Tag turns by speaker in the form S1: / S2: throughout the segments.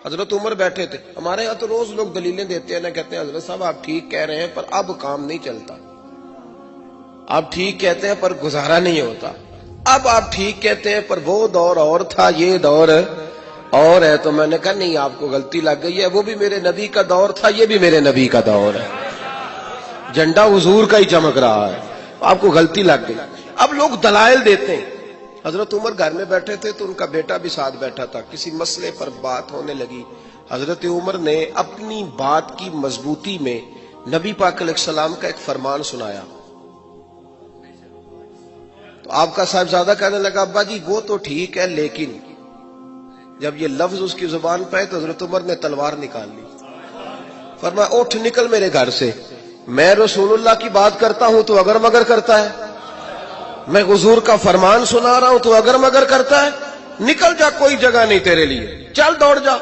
S1: حضرت عمر بیٹھے تھے. ہمارے یہاں تو روز لوگ دلیلیں دیتے ہیں نا, کہتے ہیں حضرت صاحب آپ ٹھیک کہہ رہے ہیں پر اب کام نہیں چلتا, آپ ٹھیک کہتے ہیں پر گزارا نہیں ہوتا, اب آپ ٹھیک کہتے ہیں پر وہ دور اور تھا, یہ دور اور ہے. تو میں نے کہا نہیں, آپ کو غلطی لگ گئی ہے, وہ بھی میرے نبی کا دور تھا, یہ بھی میرے نبی کا دور ہے, جھنڈا حضور کا ہی چمک رہا ہے, آپ کو غلطی لگ گئی. اب لوگ دلائل دیتے ہیں. حضرت عمر گھر میں بیٹھے تھے تو ان کا بیٹا بھی ساتھ بیٹھا تھا, کسی مسئلے پر بات ہونے لگی. حضرت عمر نے اپنی بات کی مضبوطی میں نبی پاک علیہ السلام کا ایک فرمان سنایا. تو آپ کا صاحبزادہ کہنے لگا ابا جی وہ تو ٹھیک ہے, لیکن جب یہ لفظ اس کی زبان پہ تو حضرت عمر نے تلوار نکال لی. فرمایا اٹھ نکل میرے گھر سے, میں رسول اللہ کی بات کرتا ہوں تو اگر مگر کرتا ہے, میں حضور کا فرمان سنا رہا ہوں تو اگر مگر کرتا ہے, نکل جا, کوئی جگہ نہیں تیرے لیے, چل دوڑ جا.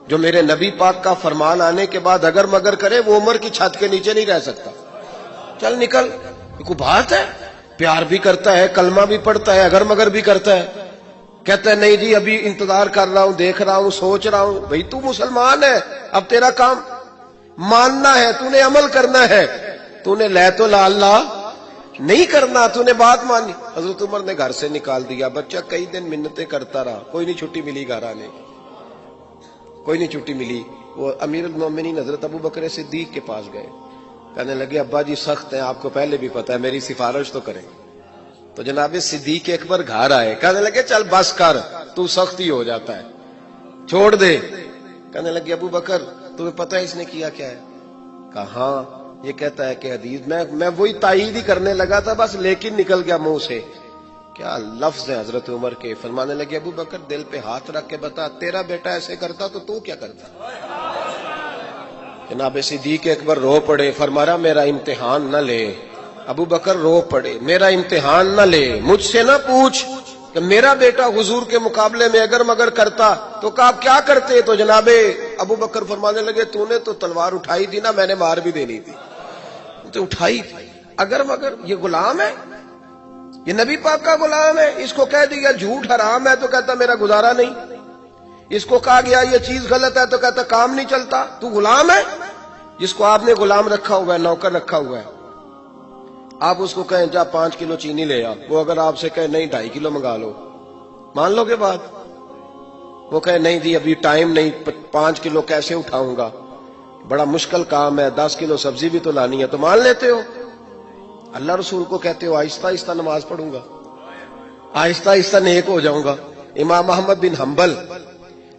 S1: جو میرے نبی پاک کا فرمان آنے کے بعد اگر مگر کرے وہ عمر کی چھت کے نیچے نہیں رہ سکتا, چل نکل. کوئی بات ہے, پیار بھی کرتا ہے, کلمہ بھی پڑھتا ہے, اگر مگر بھی کرتا ہے. کہتا ہے نہیں جی ابھی انتظار کر رہا ہوں, دیکھ رہا ہوں, سوچ رہا ہوں. بھئی تو مسلمان ہے, اب تیرا کام ماننا ہے, تو نے عمل کرنا ہے, تو نے لے تو لا اللہ نہیں کرنا, تو نے بات مانی. حضرت عمر نے گھر سے نکال دیا. بچہ کئی دن منتیں کرتا رہا, کوئی نہیں چھٹی ملی گھر آنے کی, کوئی نہیں چھٹی ملی. وہ امیر المومنین حضرت ابو بکر صدیق کے پاس گئے, کہنے لگے ابا جی سخت ہیں, آپ کو پہلے بھی پتا ہے, میری سفارش تو کریں. تو جناب صدیق اکبر گھر آئے, کہنے لگے چل بس کر, تو سخت ہی ہو جاتا ہے, چھوڑ دے. کہنے لگے ابو بکر تمہیں پتہ ہے اس نے کیا کیا ہے؟ کہا ہاں, یہ کہتا ہے کہ حدیث میں وہی تائید ہی کرنے لگا تھا بس, لیکن نکل گیا منہ سے. کیا لفظ ہے حضرت عمر کے. فرمانے لگے ابو بکر دل پہ ہاتھ رکھ کے بتا, تیرا بیٹا ایسے کرتا تو کیا کرتا؟ جناب صدیق اکبر رو پڑے. فرمایا میرا امتحان نہ لے. ابو بکر رو پڑے, میرا امتحان نہ لے, مجھ سے نہ پوچھ کہ میرا بیٹا حضور کے مقابلے میں اگر مگر کرتا تو کہا کیا کرتے. تو جناب ابو بکر فرمانے لگے تو نے تو تلوار اٹھائی تھی نا, میں نے مار بھی دینی تھی, تو اٹھائی تھی. اگر مگر یہ غلام ہے, یہ نبی پاک کا غلام ہے, اس کو کہہ دیا جھوٹ حرام ہے تو کہتا میرا گزارا نہیں, اس کو کہا گیا یہ چیز غلط ہے تو کہتا کام نہیں چلتا. تو غلام ہے, جس کو آپ نے غلام رکھا ہوا ہے, نوکر رکھا ہوا ہے, آپ اس کو کہیں جا 5 کلو چینی لے آ, وہ اگر آپ سے کہے نہیں 2.5 کلو منگا لو, مان لو گے بات؟ وہ کہے نہیں جی ابھی ٹائم نہیں, 5 کلو کیسے اٹھاؤں گا, بڑا مشکل کام ہے, 10 کلو سبزی بھی تو لانی ہے, تو مان لیتے ہو. اللہ رسول کو کہتے ہو آہستہ آہستہ نماز پڑھوں گا, آہستہ آہستہ نیک ہو جاؤں گا. امام احمد بن حنبل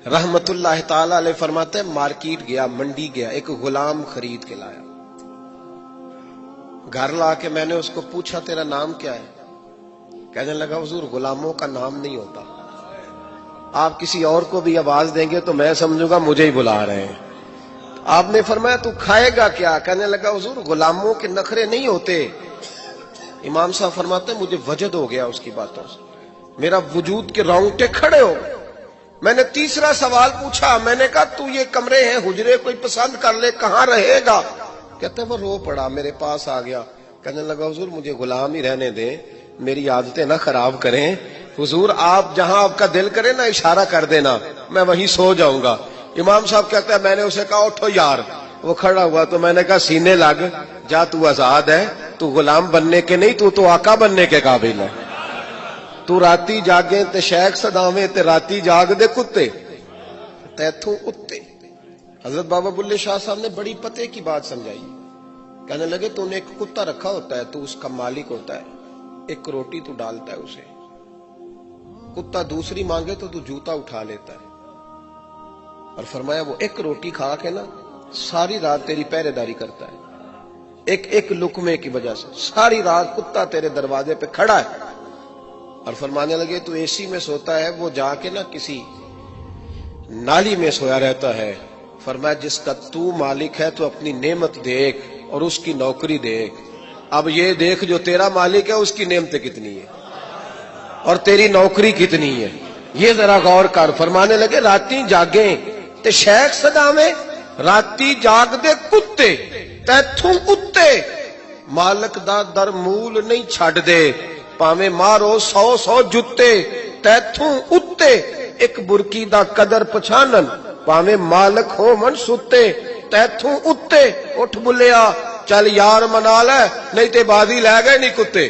S1: رحمت اللہ تعالی علیہ فرماتے ہیں مارکیٹ گیا, منڈی گیا, ایک غلام خرید کے لایا. گھر لا کے میں نے اس کو پوچھا تیرا نام کیا ہے؟ کہنے لگا حضور غلاموں کا نام نہیں ہوتا, آپ کسی اور کو بھی آواز دیں گے تو میں سمجھوں گا مجھے ہی بلا رہے ہیں. آپ نے فرمایا تو کھائے گا کیا؟ کہنے لگا حضور غلاموں کے نخرے نہیں ہوتے. امام صاحب فرماتے ہیں مجھے وجد ہو گیا اس کی باتوں سے, میرا وجود کے رونگٹے کھڑے ہو. میں نے تیسرا سوال پوچھا, میں نے کہا تو یہ کمرے ہیں حجرے کوئی پسند کر لے, کہاں رہے گا؟ کہتے ہیں وہ رو پڑا, میرے پاس آ گیا. کہنے لگا حضور مجھے غلام ہی رہنے دیں, میری عادتیں نہ خراب کریں. حضور آپ جہاں آپ کا دل کرے نا اشارہ کر دینا, میں وہیں سو جاؤں گا. امام صاحب کہتے ہیں میں نے اسے کہا اٹھو یار. وہ کھڑا ہوا تو میں نے کہا سینے لگ جا, تو آزاد ہے, تو غلام بننے کے نہیں, تو آقا بننے کے قابل ہے. تو راتی جاگیں تے شیخ صداویں تے راتی جاگ دے کتے تیتھوں اتے. حضرت بابا بلے شاہ صاحب نے بڑی پتے کی بات سمجھائی. کہنے لگے تو نے ایک کتا رکھا ہوتا ہے, تو اس کا مالک ہوتا ہے, ایک روٹی تو ڈالتا ہے اسے, کتا دوسری مانگے تو جوتا اٹھا لیتا ہے. اور فرمایا وہ ایک روٹی کھا کے نا ساری رات تیری پہرے داری کرتا ہے, ایک لقمے کی وجہ سے ساری رات کتا تیرے دروازے پہ کھڑا ہے. اور فرمانے لگے تو اے سی میں سوتا ہے, وہ جا کے نا کسی نالی میں سویا رہتا ہے. فرمایا جس کا تو مالک ہے تو اپنی نعمت دیکھ اور اس کی نوکری دیکھ, اب یہ دیکھ جو تیرا مالک ہے اس کی نعمتیں کتنی ہیں اور تیری نوکری کتنی ہے, یہ ذرا غور کر. فرمانے لگے راتی جاگیں تے شیخ صداویں, راتی جاگ دے کتے تیتھوں اتے, مالک دا در مول نہیں چھڈ دے, پاویں مارو 100 جتے تیتھوں اتے. ایک برکی دا قدر پچھانن ਭਾਵੇਂ ਮਾਲਕ ਹੋਵਣ ਸੁੱਤੇ ਤੈਥੋਂ ਉੱਤੇ ਉੱਠ ਬੁੱਲਿਆ ਚੱਲ ਯਾਰ ਮਨਾ ਲੈ ਨਹੀਂ ਤੇ ਬਾਜ਼ੀ ਲੈ ਗਏ ਨਹੀਂ ਕੁੱਤੇ